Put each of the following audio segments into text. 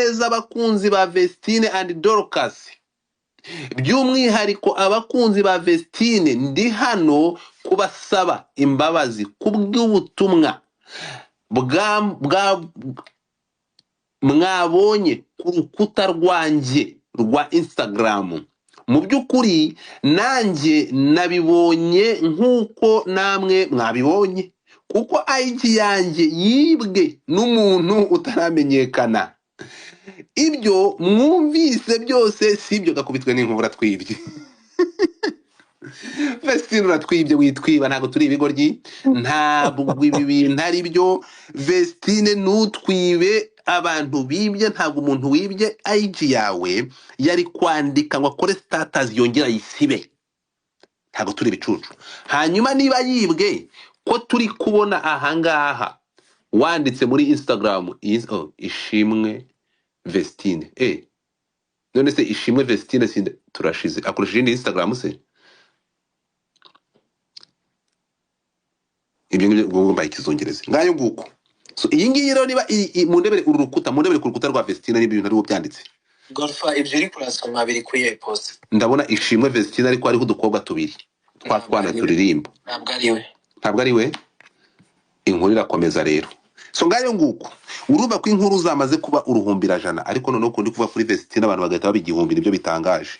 abakunzi ba Vestine and Dorcas, by'umwihariko abakunzi ba Vestine, ndi hano kubasaba imbabazi kubw'ubutumwa bwa mwabonye ku rukuta rwanjye rwa Instagram. Mu by'ukuri nanjye nabibonye nk'uko namwe mwabibonye, kuko IG yanjye yibwe n'umuntu utaramenyekana. Ibyo mwumvise byose sibyo, gakubitwe n'inkubura twibye. Vestine uratwibye, witwiba, ntabwo turi ibigoryi, ntabwo ibi bintu ari byo. Vestine nutwibe, abantu bibye, ntabwo umuntu wibye IG yawe yari kwandika ngo akore status yongera yisibe. Ntabwo turi ibicucu. Hanyuma niba yibwe, ko turi kubona ahangaha wanditse muri Instagram ishimwe Vestine, none se ishimwe Vestine sinde turashize akoresheje indi Instagram se? Ibyo ngibyo ngomba ikizongereza ngayo nguko. So iyi ngiyi rero niba mundebere uru rukuta, mundebere ku rukuta rwa Vestine n'ibintu ari byanditse. Golfa ibyo uri kurasoma biri kuye post. Ndabona ishimwe Vestine ariko hariho udukobwa tubiri twatwana turirimba. Ntabwo ari we. Inkuru irakomeza rero. So ngayo nguko. Urumva ko inkuru zamaze kuba uruhumbira jana, ariko noneho kundi kuva kuri Vestine abantu bagahita babigihumbira, ibyo bitangaje.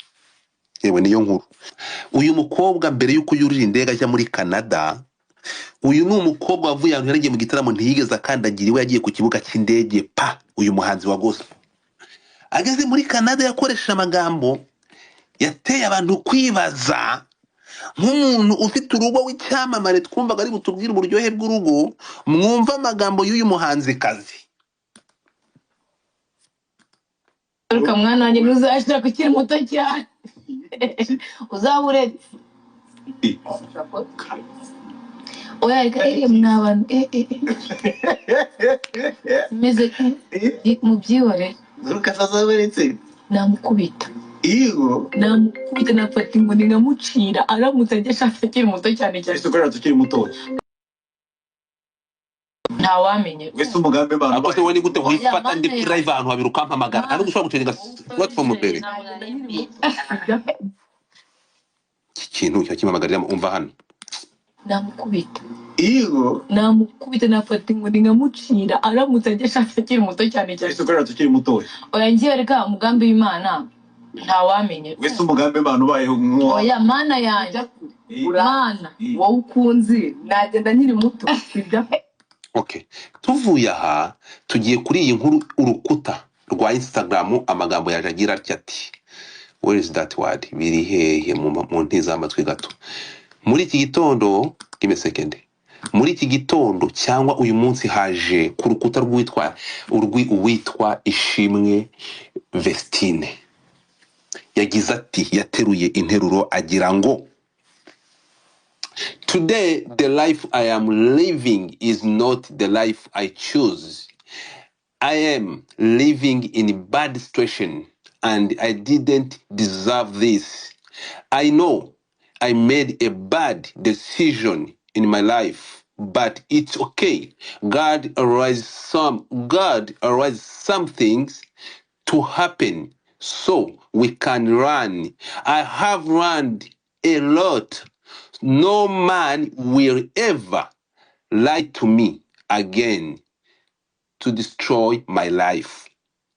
Yewe niyo nkuru. Uyu mukobwa mbere yuko yurira indege ajya muri Canada, uyu ni umukobwa wavuye ahantu yaragiye mu gitaramo ntiyigeze akandagira, iwe yagiye ku kibuga cy'indege pa. Uyu muhanzi wa gospel ageze muri Canada yakoresheje amagambo yateye abantu kwibaza. Nk'umuntu ufite urugo w'icyamamare twumvaga ari butubwire uburyohe bw'urugo, mwumva amagambo y'uyu muhanzi kazi. Ariko mwana wanjye ntuzashira kukiri muto cyane. Uzabure oya reka mwabantu meze mu byihore Zurukazazaberetse namukubita iyo namukubita nafata inkoni nkamucira aramutse ajya ashaka akiri muto cyane cyane. ese ukorera tukiri muto ntawamenye wese umugambi bana Abose we ni gute wifata ndi drive ahantu habiri ukampamagara kandi ushobora gucenga platform mbere. Ikintu cyakimamagarira umva hano. namukubita iyo namukubita nafata inkoni nkamucira aramutse ajya ashaka akiri muto cyane cyane. ese ukorera tukiri muto oya ngiye reka umugambi w'Imana ntawamenye. wese umugambi bana ubayeho nk'uwo oya mana yanjye mana wowe ukunzi nagenda nkiri muto sibyo. Okay, tuvuye aha tugiye kuri iyi nkuru urukuta rwa Instagram. Amagambo yaje agira ati where is that word, biri hehe mu ntiza amatwi gato. Muri iki gitondo, give me a second, muri iki gitondo cyangwa uyu munsi haje ku rukuta uwitwa Ishimwe Vestine. Yagize ati, yateruye interuro agira ngo today the life I am living is not the life I choose. I am living in a bad situation and I didn't deserve this. I know I made a bad decision in my life, but it's okay. God allows some things to happen so we can run. I have run a lot. No man will ever lie to me again to destroy my life.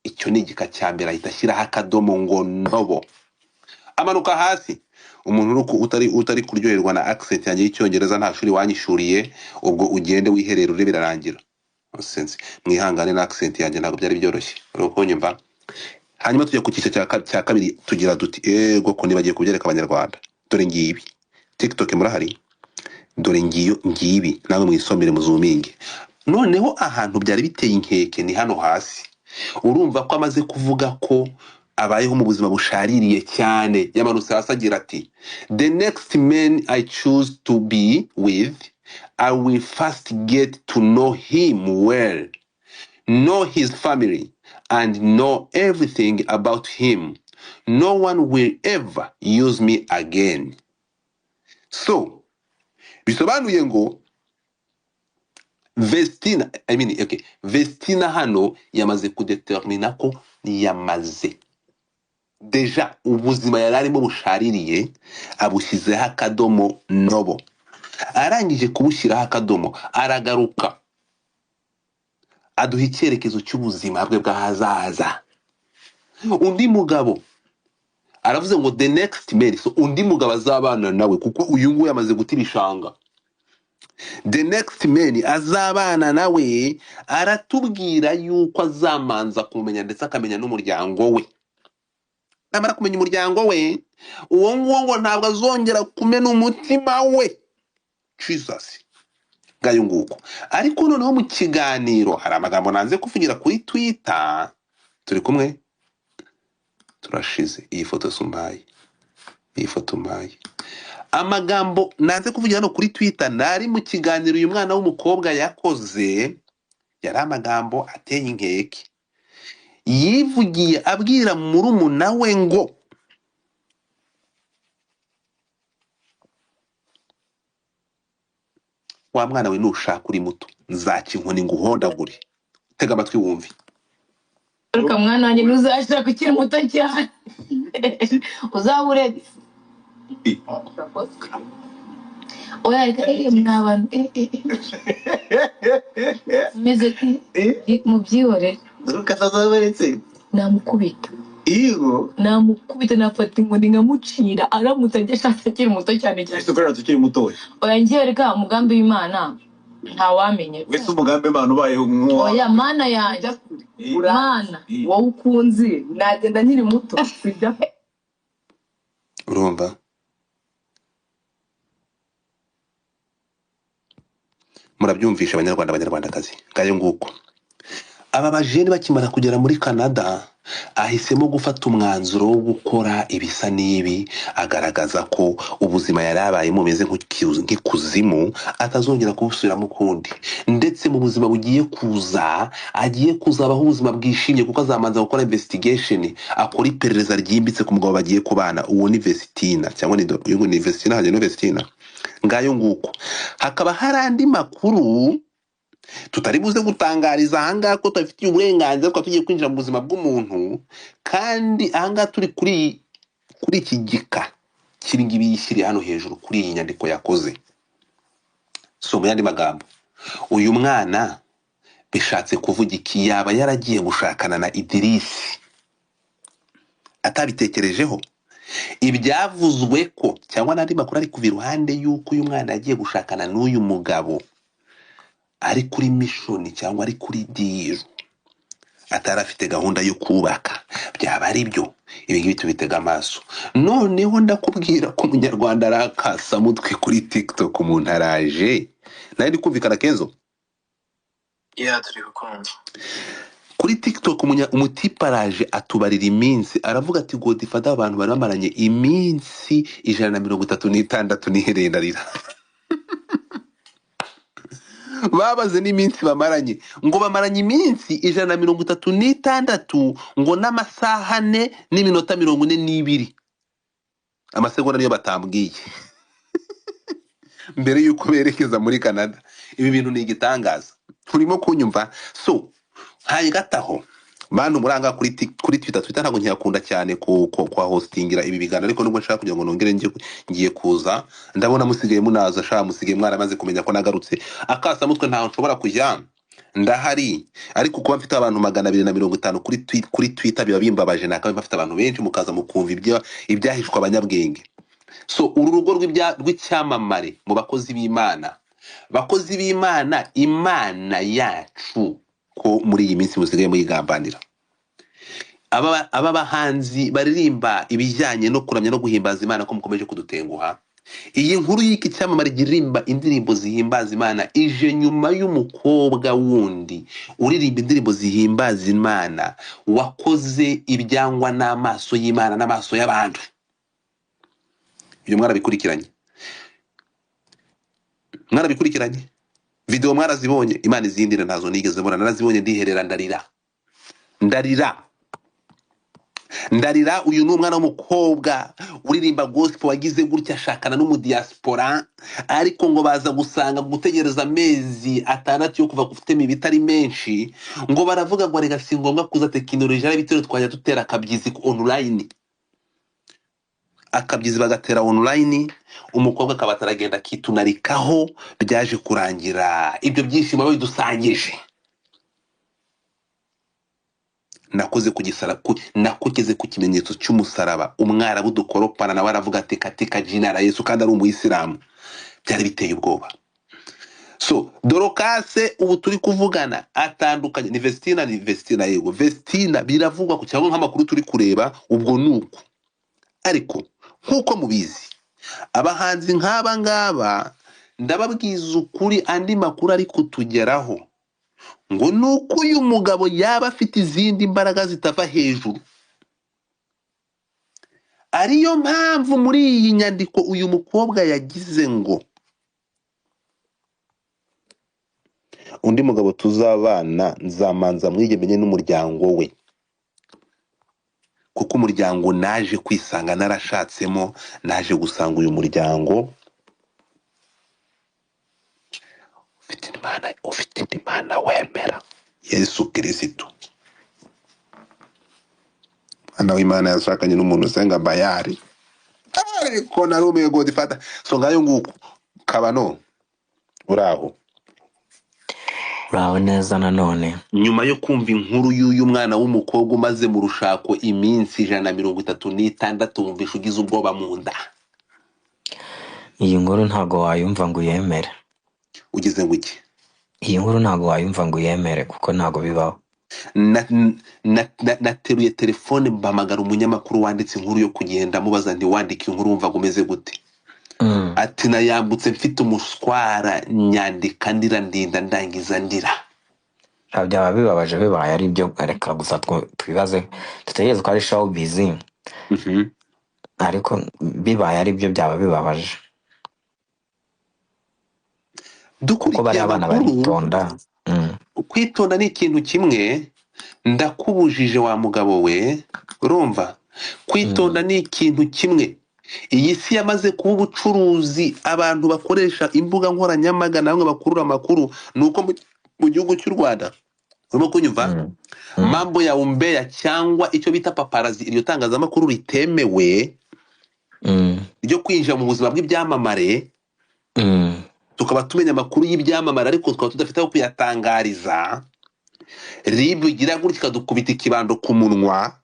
Icyo ni igika cya mbere ahita ashyiraho akadomo ngo nobo. Amanuka hasi. Umuntu utari kuryoherwa na accent yanjye y'icyongereza nta shuri wanyishuriye, ubwo ugende wiherera ure birarangira. Sense mwihangane na accent yanjye ntabwo byari byoroshye. Uriko nyumva. Hanyuma tujya ku kice cya kabiri tugira duti ego ko nibagiye kubyereka abanyarwanda. Dore ngibi. TikTok murahari. Dore ngibi nawe mwisomere muzuminge. Noneho ahantu byari biteye inkeke ni hano hasi. Urumva ko amaze kuvuga ko abayeho mu buzima bushaririye cyane. Yamanutse hasi agira ati, the next man I choose to be with, I will first get to know him well, know his family, and know everything about him. No one will ever use me again. So bisobanuye ngo Vestine hano yamaze kudetermina ko yamaze deja ubuzima yari arimo bushaririye abushyizeho akadomo nobo. Arangije kubushyiraho akadomo aragaruka aduha icyerekezo cy'ubuzima bwe bw'ahazaza. Undi mugabo aravuze ngo the next man, so undi mugabo azabana nawe kuko uyu nguyu yamaze guta ibishanga. The next man azabana nawe aratubwira yuko azamanza kumenya ndetse akamenya n'umuryango we. Namara kumenya umuryango we, uwo nguwo ngo ntabwo azongera kumena umutima we. Jesus. Ngayo nguko. Ariko noneho mu kiganiro hari amagambo nanze kuvugira kuri Twitter. Turi kumwe? Turashize. Iyi foto sumbaye. Iyi foto mbaye. Amagambo nanze kuvugira no kuri Twitter nari mu kiganiro uyu mwana w'umukobwa yakoze, yari amagambo ateye inkeke. Yivugiye abwira murumuna we ngo wa mwana we nushaka uri muto nzaca inkoni nguhondagure. Tega amatwi wumve. Ariko mwana wanjye ntuzashaka ukiri muto cyane. Uzabure oya reka mwabantu meze mu byihorere Ukazazaberetse. namukubita Iyo. namukubita nafata inkoni nkamucira aramutse ajya ashaka akiri muto cyane cyane. Ese ukorera tukiri mutoya. Oya ngiye reka umugambi w'Imana ntawamenye. Wese umugambi Imana ubayeho nk'uwa. Oya mana yanjye mana wowe ukunzi nagenda nkiri muto sibyo. Urumva? Murabyumvisha abanyarwandakazi. Ngayo nguko. Aba bajene bakimara kugera muri Canada ahisemo gufata umwanzuro wo gukora ibisa n'ibi, agaragaza ko ubuzima yari abayemo bumeze nk'ikuzimu atazongera kubusubiramo ukundi, ndetse mu buzima bugiye kuza agiye kuzabaho ubuzima bwishimye kuko azamanza gukora investigation, akora iperereza ryimbitse ku mugabo bagiye kubana. Uwo ni Vestina cyangwa ni Vestina, hajya no Vestina. Ngayo nguko. Hakaba hari andi makuru tutari buze gutangariza ahangaha ko tubifitiye uburenganzira ko tugiye kwinjira mu buzima bw'umuntu, kandi ahangaha turi kuri iki gika kiri ngibi yishyiriye hano hejuru kuri iyi nyandiko yakoze. So mu yandi magambo, uyu mwana bishatse kuvuga iki? Yaba yaragiye gushakana na Idirisi atabitekerejeho? Ibyavuzwe ko cyangwa n'andi makuru ari kuva iruhande y'uko uyu mwana yagiye gushakana n'uyu mugabo ari kuri mission cyangwa ari kuri deal, atari afite gahunda yo kubaka, byaba ari byo. Ibi ngibi tubitega amaso. Noneho ndakubwira ko umunyarwanda arakasa mutwe kuri TikTok, umuntu araje nari kumvikana Kenzo. Turi gukumva. Kuri TikTok umutipa araje atubarira iminsi, aravuga ati Godfather abantu bari bamaranye iminsi 136 niherendarira. Babaze n'iminsi bamaranye, ngo bamaranye iminsi 136 ngo n'amasaha 4 n'iminota 42. Amasegonda niyo batambwiye mbere yuko berekeza muri Canada. Ibi bintu ni igitangaza. Turimo kunyumva? So haye gataho bantu muranga kuri Twitter ntabwo nkiyakunda cyane kwa hostingira ibi biganiro, ariko nubwo nshaka kugira ngo nongere ngiye kuza, ndabona musigaye munaza sha musigaye mwaramaze kumenya ko nagarutse. Akasa mutwe ntaho nshobora kujya, ndahari, ariko kuba mfite abantu 250 kuri Twitter biba bimbabaje. Nakabe bafite abantu benshi mukaza mukumva ibyahishwa abanyabwenge. So uru rugo rw'icyamamare mu bakozi b'Imana, Imana yacu ko muri iyi minsi musigaye muyigambanira. Aba bahanzi baririmba ibijyanye no kuramya no guhimbaza Imana ko mukomeje kudutenguha. Iyi nkuru y'iki cyamamare girimba indirimbo zihimbaza Imana ije nyuma y'umukobwa wundi uririmba indirimbo zihimbaza Imana wakoze ibyangwa n'amaso y'Imana n'amaso y'abantu. Ibyo mwarabikurikiranye? Video mwarazibonye? Imana izindire ntazo nigeze mbona, narazibonye ndiherera ndarira. ndarira uyu ni umwana w'umukobwa uririmba gospel wagize gutya ashakana n'umudiaspora ariko ngo baza gusanga gutegereza amezi 6 yo kuva gufite ibitari menshi ngo baravuga ngo rega si ngombwa kuza tekinoloji ari bitero twajya dutera akabyizi online akabyizi bagatera online umukobwa akaba ataragenda akitunarikaho byaje kurangira ibyo byishimo bidusangije nakugeze ku kimenyetso cy'umusaraba umwarabu dukoropana nawe aravuga ati katika jina la Yesu kandi ari umuyisilamu byari biteye ubwoba so Dorokase ubu turi kuvugana atandukanye ni Vestina yego Vestina biravugwa ku cyangwa nk'amakuru turi kureba ubwo nuko ariko nkuko mubizi abahanzi nk'aba ngaba ndababwiza ukuri andi makuru ari kutugeraho ngo nuko uyu mugabo yaba afite izindi mbaraga zitava hejuru ariyo mpamvu muri iyi nyandiko uyu mukobwa yagize ngo undi mugabo tuzabana nzamanza mwigemenye n'umuryango we kuko umuryango naje kwisanga narashatsemo naje gusanga uyu muryango ufite imana wemera Yesu Kristo mwana w'Imana yashakanye n'umuntu usenga Bayali ariko narumiye God fata so ngayo nguko kabano uraho neza nanone nyuma yo kumva inkuru y'uyu mwana w'umukobwa umaze mu rushako iminsi 136 wumvisha ugize ubwoba mu nda iyi nkuru ntago wayumva ngo yemere ugize ngo iki iyi nkuru ntago wayumva ngo yemere kuko ntago bibaho nateruye telefone mbamagara umunyamakuru wanditse inkuru yo kugenda mubaza nti wandika inkuru wumva gumeze gute ati nayambutse mfite umuswara nyandika ndira ndinda ndangiza ndira byaba bibabaje bibaye ari byo reka gusa twibaze tutegereze ko ari show busy ariko bibaye ari byo byaba bibabaje kuko bari abana baritonda kwitonda ni ikintu kimwe ndakubujije wa mugabo we urumva kwitonda ni ikintu kimwe iyi si yamaze kuba ubucuruzi abantu bakoresha imbuga nkoranyambaga namwe bakurura amakuru nuko mu gihugu cy'u Rwanda urimo kunyumva mambo ya umbeya cyangwa icyo bita paparazi iryo tangazamakuru ritemewe ryo kwinjira mu buzima bw'ibyamamare tukaba tumenya amakuru y'ibyamamare ariko tukaba tudafite aho kuyatangariza RIB igira gutya ikadukubita ikibando ku munwa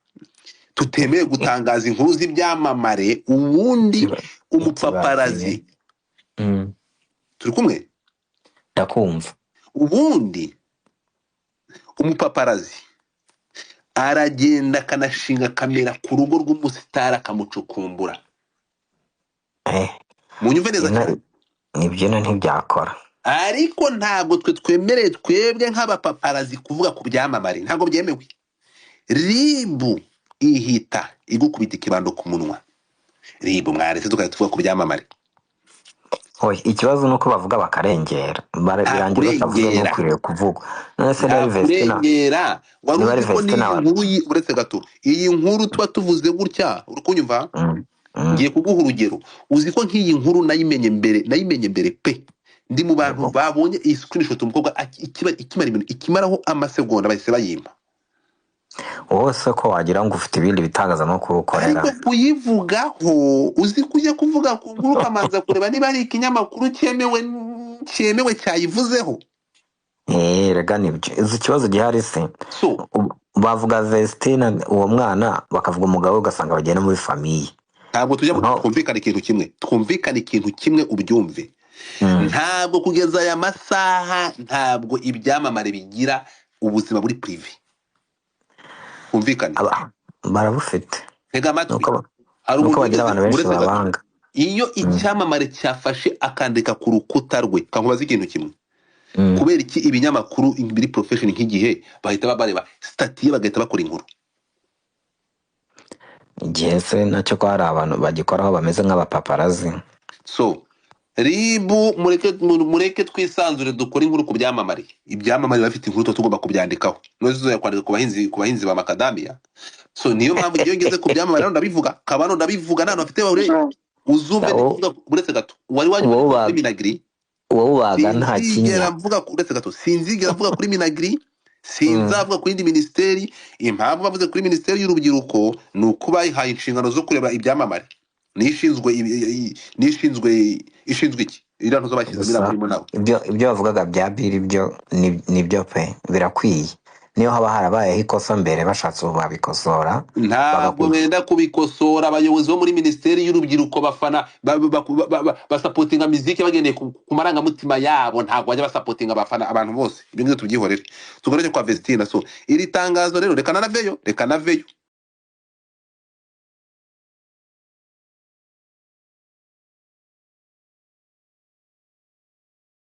tutemeye gutangaza inkuru z'ibyamamare ubundi umupaparazi turi kumwe ndakumva ubundi umupaparazi aragenda akanashinga kamera ku rugo rw'umusitari akamucukumbura munyumve neza cyane nibyo ntibyakora ariko ntabwo twemereye twebwe nk'abapaparazi kuvuga ku byamamare ntabwo byemewe RIB ihita igukubita ikibando ku munwa RIB mwaretse tukajya tuvuga ku byamamare ikibazo nuko bavuga bakarengera birangira batavuze n'ukwiriye kuvugwa nese kurengera wari uzi ko n'inkuru uretse gato iyi nkuru tuba tuvuze gutya urukunyumva ngiye kuguha urugero uzi ko nk'iyi nkuru nayimenye mbere pe ndi mu bantu babonye iyi screenshot umukobwa ikimaraho amasegonda bahise bayimpa wose ko wagira ngo ufite ibindi bitangazamakuru ukorera ariko kuyivugaho uzi kujya kuvuga ku nkuru kamanza kureba niba ari ikinyamakuru cyemewe cyayivuzeho rega nibyo izi ikibazo gihari se bavuga Vestina uwo mwana bakavuga umugabo ugasanga bagenda muri famiye ntabwo tujya twumvikana ikintu kimwe ubyumve ntabwo kugeza aya masaha ntabwo ibyamamare bigira ubuzima buri privé kumvikana barabufite tega amatwi hari umuntu bagira abantu benshi babanga iyo icyamamare cyafashe akandika ku rukuta rwe kankubaza ikintu kimwe kubera iki ibinyamakuru biri profession nk'igihe bahita bareba stati bagahita bakora inkuru igihe se nacyo ko hari abantu bagikoraho bameze nk'abapaparazi so ribu mureke twisanzure dukora inkuru ku byamamare. Ibyamamare bafite inkuru tugomba kubyandikaho. Nozo yakwandika ku bahinzi ba macadamia. So niyo mpamvu iyo ngeze ku byamamare rero ndabivuga, kabano ndabivuga nano bafite bahure uzumve ndivuga buretse gato. Wari wanyuma kuri Minagri. Wowe baga nta Sinzigera kinya. mvuga uretse gato, sinzigera mvuga kuri Minagri, sinzavuga kuri indi ministeri. Impamvu bavuze kuri ministeri y'urubyiruko ni uko bayihaye inshingano zo kureba ibyamamare. Nishinzwe ishinzwe iki iriya ntuzo bashyize muri Gusa abirimo nawe. ibyo bavugaga bya biri byo nibyo pe birakwiye. Niyo haba harabayeho ikosa mbere bashatse ubu babikosora Ntabwo bagakurikiza. benda kubikosora. Abayobozi bo muri ministeri y'urubyiruko bafana basapotinga muziki bagendeye ku marangamutima yabo. Ntabwo bajya basapotinga abafana abantu bose. Ibyo ngibyo tubyihorere. Tugoreke kwa Vestina. So iri tangazo rero reka naveyo